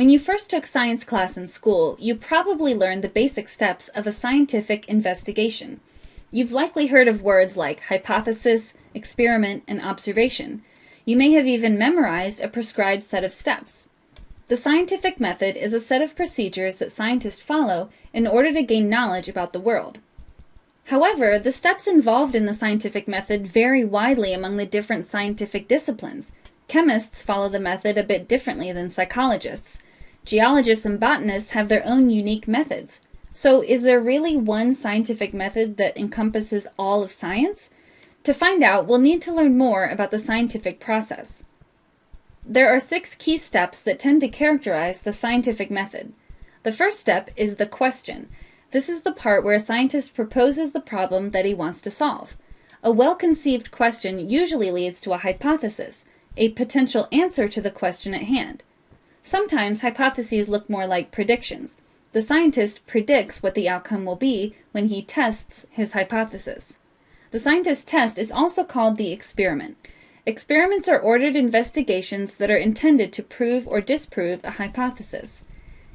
When you first took science class in school, you probably learned the basic steps of a scientific investigation. You've likely heard of words like hypothesis, experiment, and observation. You may have even memorized a prescribed set of steps. The scientific method is a set of procedures that scientists follow in order to gain knowledge about the world. However, the steps involved in the scientific method vary widely among the different scientific disciplines. Chemists follow the method a bit differently than psychologists. Geologists and botanists have their own unique methods. So is there really one scientific method that encompasses all of science? To find out, we'll need to learn more about the scientific process. There are 6 key steps that tend to characterize the scientific method. The first step is the question. This is the part where a scientist proposes the problem that he wants to solve. A well-conceived question usually leads to a hypothesis, a potential answer to the question at hand. Sometimes hypotheses look more like predictions. The scientist predicts what the outcome will be when he tests his hypothesis. The scientist's test is also called the experiment. Experiments are ordered investigations that are intended to prove or disprove a hypothesis.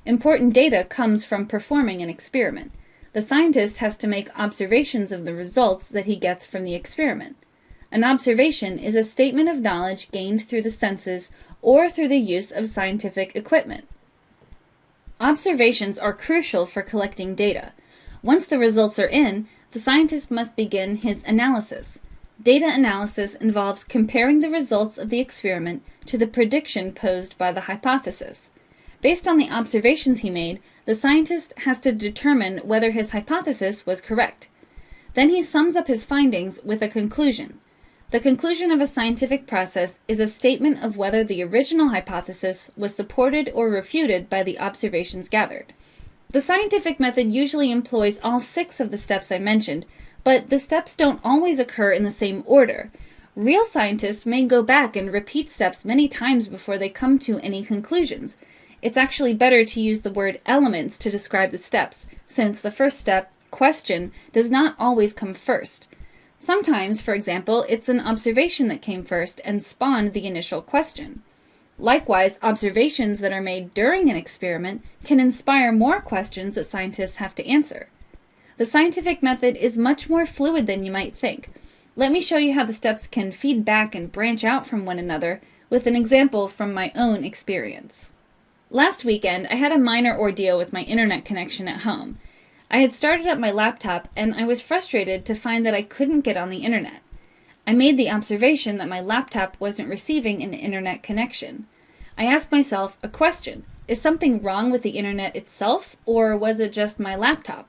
Important data comes from performing an experiment. The scientist has to make observations of the results that he gets from the experiment. An observation is a statement of knowledge gained through the senses or through the use of scientific equipment. Observations are crucial for collecting data. Once the results are in, the scientist must begin his analysis. Data analysis involves comparing the results of the experiment to the prediction posed by the hypothesis. Based on the observations he made, the scientist has to determine whether his hypothesis was correct. Then he sums up his findings with a conclusion. The conclusion of a scientific process is a statement of whether the original hypothesis was supported or refuted by the observations gathered. The scientific method usually employs all 6 of the steps I mentioned, but the steps don't always occur in the same order. Real scientists may go back and repeat steps many times before they come to any conclusions. It's actually better to use the word elements to describe the steps, since the first step, question, does not always come first. Sometimes, for example, it's an observation that came first and spawned the initial question. Likewise, observations that are made during an experiment can inspire more questions that scientists have to answer. The scientific method is much more fluid than you might think. Let me show you how the steps can feed back and branch out from one another with an example from my own experience. Last weekend, I had a minor ordeal with my internet connection at home. I had started up my laptop and I was frustrated to find that I couldn't get on the internet. I made the observation that my laptop wasn't receiving an internet connection. I asked myself a question: is something wrong with the internet itself, or was it just my laptop?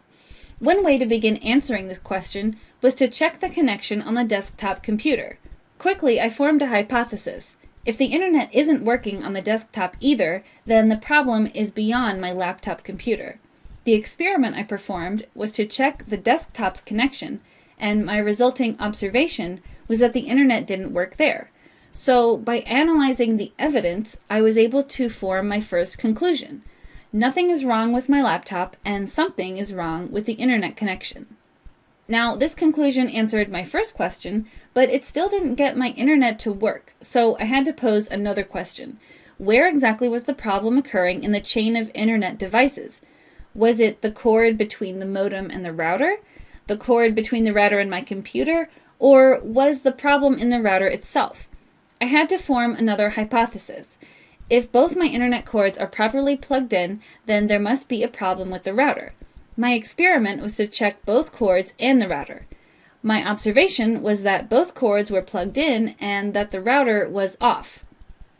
One way to begin answering this question was to check the connection on the desktop computer. Quickly, I formed a hypothesis. If the internet isn't working on the desktop either, then the problem is beyond my laptop computer. The experiment I performed was to check the desktop's connection, and my resulting observation was that the internet didn't work there. So, by analyzing the evidence, I was able to form my first conclusion. Nothing is wrong with my laptop, and something is wrong with the internet connection. Now, this conclusion answered my first question, but it still didn't get my internet to work, so I had to pose another question. Where exactly was the problem occurring in the chain of internet devices? Was it the cord between the modem and the router? The cord between the router and my computer? Or was the problem in the router itself? I had to form another hypothesis. If both my internet cords are properly plugged in, then there must be a problem with the router. My experiment was to check both cords and the router. My observation was that both cords were plugged in and that the router was off.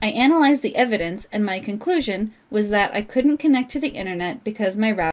I analyzed the evidence, and my conclusion was that I couldn't connect to the internet because my router